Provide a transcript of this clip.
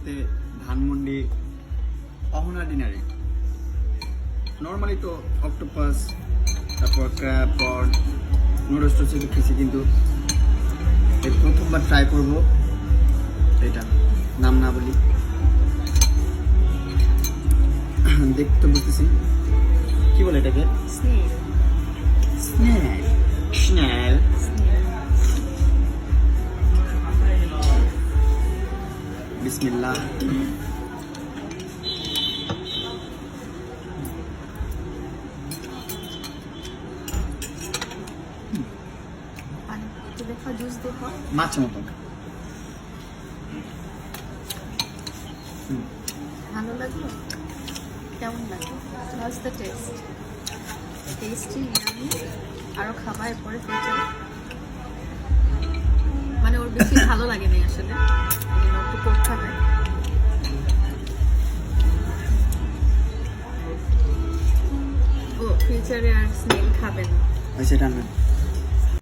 সাথে ধানমন্ডি অহনা ডিনারে নর্মালি তো অক্টোপাস, তারপর ক্র্যাব, পড, নুডলস টোস্ট খেয়েছি, কিন্তু এই প্রথমবার ট্রাই করবো এটা। নাম না বলি, দেখতে বুঝতেছি কি বলে এটাকে, স্নেল। স্নেল। স্নেল। বিসমিল্লাহ। পানি একটু দেখা, জুস দেখা। মাছ মতন। ভালো লাগলো? কেমন লাগলো? What's the taste? Tasty, yummy? আরো খাবার পরে ফিউচারে? মানে ওর বেশি ভালো লাগে না আসলে, একটু করতে হবে। ও ফিউচারে আর স্নেল খাবে না। সেটা না।